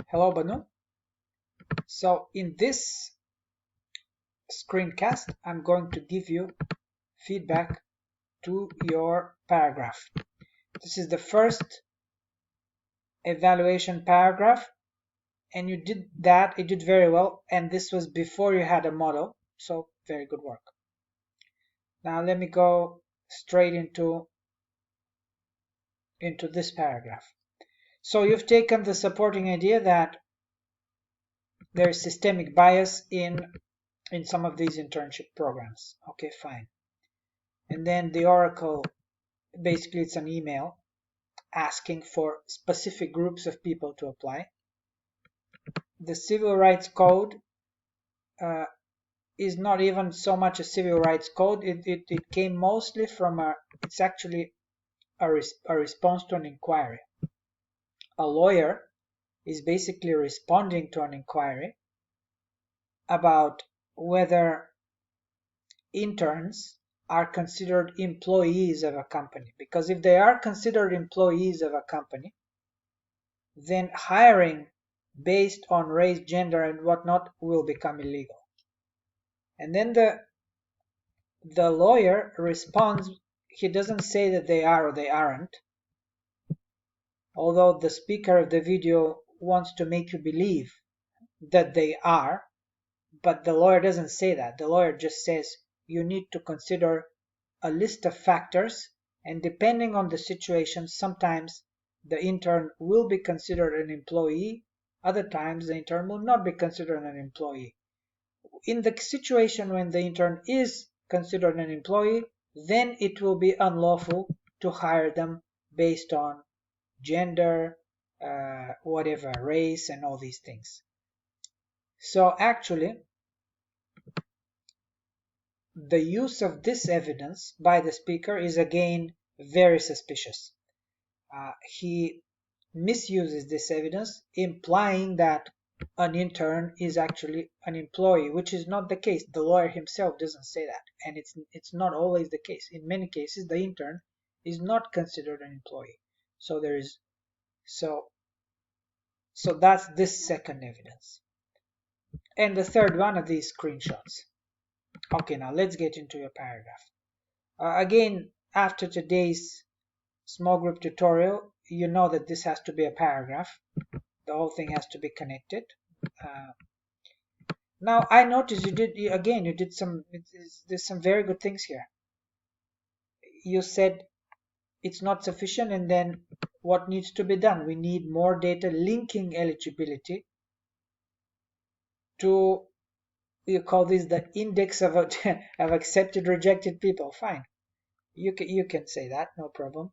Hello, Banu. So in this screencast, I'm going to give you feedback to your paragraph. This is the first evaluation paragraph, and you did that. You did very well, and this was before you had a model, so very good work. Now let me go straight into this paragraph. So you've taken the supporting idea that there is systemic bias in some of these internship programs. Okay, fine. And then the Oracle, basically it's an email asking for specific groups of people to apply. The Civil Rights Code is not even so much a civil rights code. It came mostly from it's actually a response to an inquiry. A lawyer is basically responding to an inquiry about whether interns are considered employees of a company. Because if they are considered employees of a company, then hiring based on race, gender, and whatnot will become illegal. And then the lawyer responds. He doesn't say that they are or they aren't, although the speaker of the video wants to make you believe that they are, but the lawyer doesn't say that. The lawyer just says you need to consider a list of factors, and depending on the situation, sometimes the intern will be considered an employee, other times the intern will not be considered an employee. In the situation when the intern is considered an employee, then it will be unlawful to hire them based on gender, whatever, race, and all these things. So actually, the use of this evidence by the speaker is again very suspicious. He misuses this evidence, implying that an intern is actually an employee, which is not the case. The lawyer himself doesn't say that, and it's not always the case. In many cases, the intern is not considered an employee. So there is so that's this second evidence. And the third one are these screenshots. Okay, now let's get into your paragraph. Again, after today's small group tutorial, you know that this has to be a paragraph. The whole thing has to be connected. Now I noticed you did some, there's some very good things here. You said it's not sufficient, and then what needs to be done? We need more data linking eligibility to, you call this the index of of accepted rejected people. Fine, you can say that, no problem.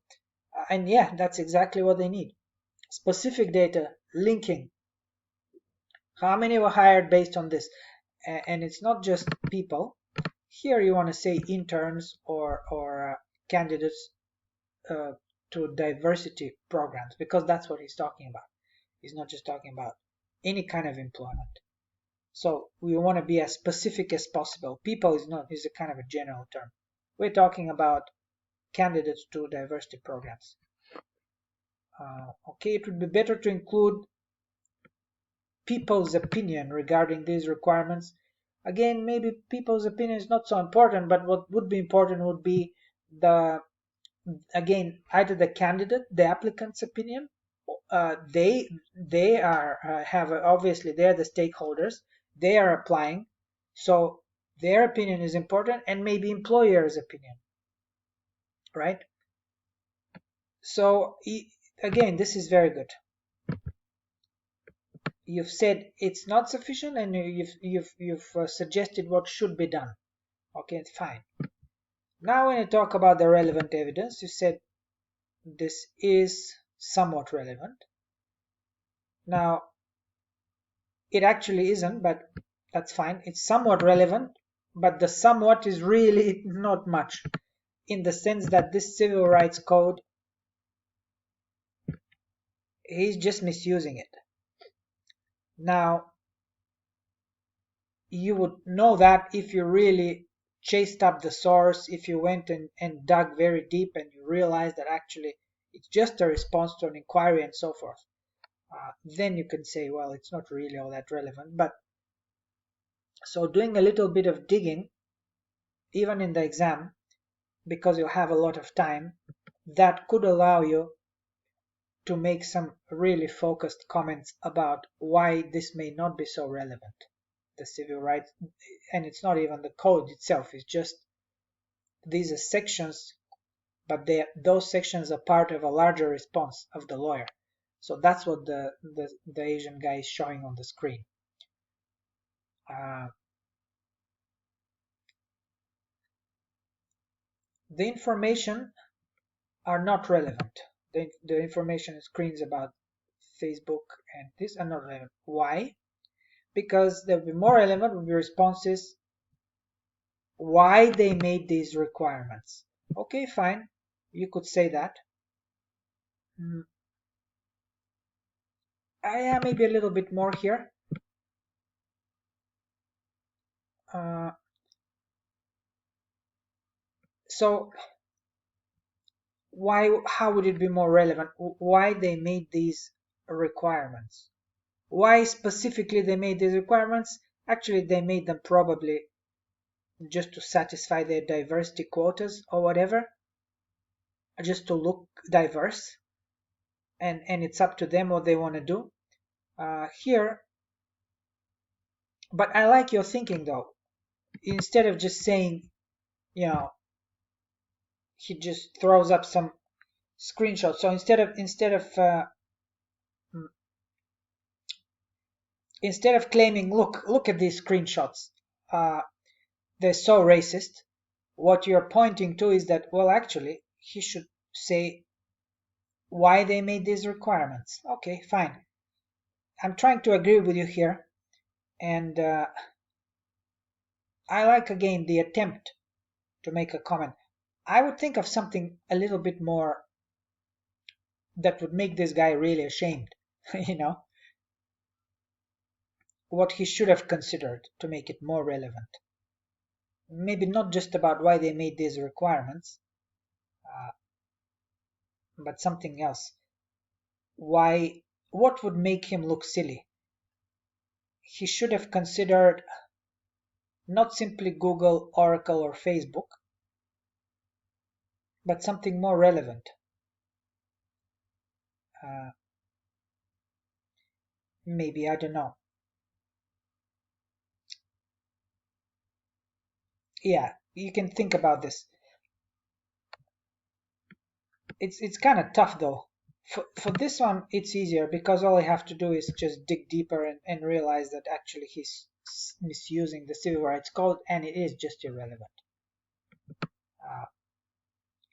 And yeah, that's exactly what they need. Specific data linking. How many were hired based on this? And it's not just people. Here you want to say interns or candidates to diversity programs, because that's what he's talking about. He's not just talking about any kind of employment. So we want to be as specific as possible. People is a kind of a general term. We're talking about candidates to diversity programs. Okay, it would be better to include people's opinion regarding these requirements. Again, maybe people's opinion is not so important, but what would be important would be the, again, either the candidate, the applicant's opinion. They are have obviously they're the stakeholders. They are applying, so their opinion is important, and maybe employer's opinion, right? So again, this is very good. You've said it's not sufficient, and you've suggested what should be done. Okay, fine. Now when you talk about the relevant evidence, you said this is somewhat relevant. Now it actually isn't, but that's fine. It's somewhat relevant, but the somewhat is really not much, in the sense that this civil rights code, he's just misusing it. Now you would know that if you really chased up the source, if you went and dug very deep and you realized that actually it's just a response to an inquiry and so forth. then you can say, well, it's not really all that relevant. But so doing a little bit of digging, even in the exam, because you have a lot of time, that could allow you to make some really focused comments about why this may not be so relevant, the civil rights. And it's not even the code itself, it's just these are sections, but those sections are part of a larger response of the lawyer. So that's what the Asian guy is showing on the screen. The information are not relevant. The information screens about Facebook and this are not relevant. Why? Because there will be more relevant will be responses why they made these requirements. Okay, fine. You could say that. Maybe a little bit more here. So how would it be more relevant? Why they made these requirements? Why specifically they made these requirements? Actually, they made them probably just to satisfy their diversity quotas or whatever, just to look diverse, and it's up to them what they want to do here. But I like your thinking though. Instead of just saying, he just throws up some screenshots. So instead of claiming, look at these screenshots, they're so racist, what you're pointing to is that, well, actually, he should say why they made these requirements. Okay, fine. I'm trying to agree with you here, and I like, again, the attempt to make a comment. I would think of something a little bit more that would make this guy really ashamed, what he should have considered to make it more relevant. Maybe not just about why they made these requirements, but something else. What would make him look silly? He should have considered not simply Google, Oracle, or Facebook, but something more relevant. Maybe, I don't know. Yeah, you can think about this. It's kind of tough though. For this one, it's easier because all I have to do is just dig deeper and realize that actually he's misusing the civil rights code and it is just irrelevant.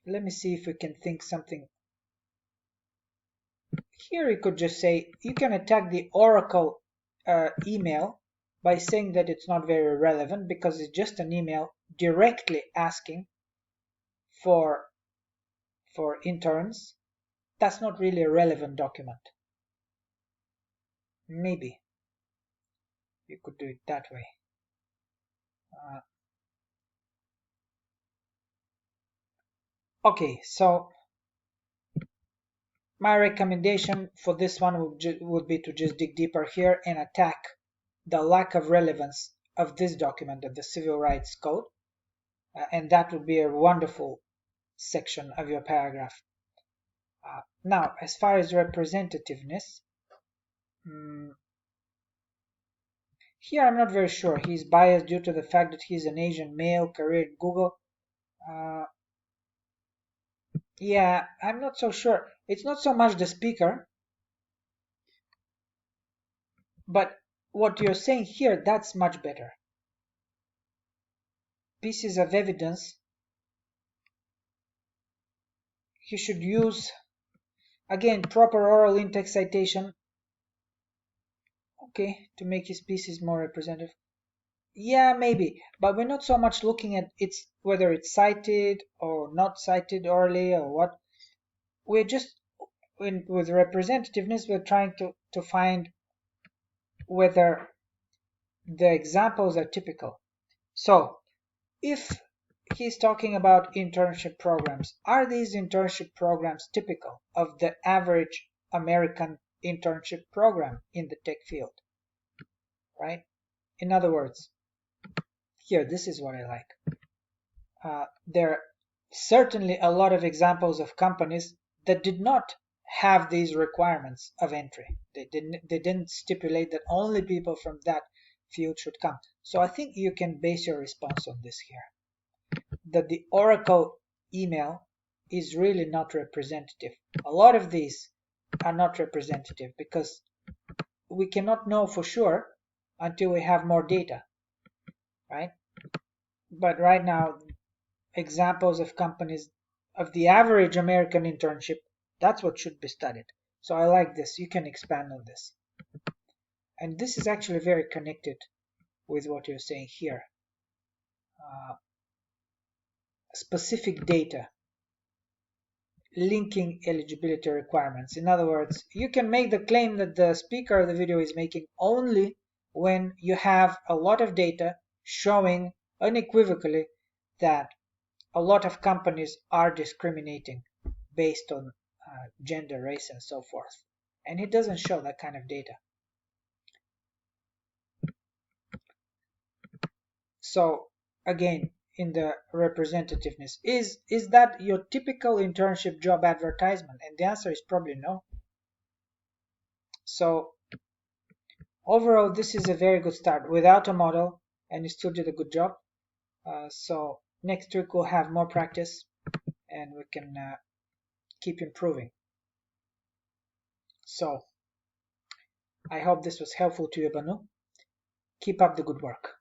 Let me see if we can think something. Here you could just say, you can attack the Oracle email by saying that it's not very relevant because it's just an email directly asking for interns. That's not really a relevant document. Maybe you could do it that way. Okay, so my recommendation for this one would be to just dig deeper here and attack the lack of relevance of this document of the Civil Rights Code, and that would be a wonderful section of your paragraph. Now, as far as representativeness, here I'm not very sure. He's biased due to the fact that he's an Asian male, career at Google. Yeah, I'm not so sure. It's not so much the speaker, but what you're saying here, that's much better. Pieces of evidence. He should use, again, proper oral in-text citation, okay, to make his pieces more representative. Yeah, maybe, but we're not so much looking at whether it's cited or not cited orally or what. We're just, with representativeness, we're trying to find whether the examples are typical. So, if he's talking about internship programs, are these internship programs typical of the average American internship program in the tech field, right? In other words, here, this is what I like. There are certainly a lot of examples of companies that did not have these requirements of entry. They didn't stipulate that only people from that field should come. So I think you can base your response on this here, that the Oracle email is really not representative. A lot of these are not representative because we cannot know for sure until we have more data, right? But right now, examples of companies of the average American internship, that's what should be studied. So I like this. You can expand on this. And this is actually very connected with what you're saying here. Specific data, linking eligibility requirements. In other words, you can make the claim that the speaker of the video is making only when you have a lot of data showing unequivocally that a lot of companies are discriminating based on gender, race, and so forth. And it doesn't show that kind of data. So again, in the representativeness, is that your typical internship job advertisement? And the answer is probably no. So overall, this is a very good start without a model, and you still did a good job. So next week we'll have more practice and we can keep improving. So I hope this was helpful to you, Banu. Keep up the good work.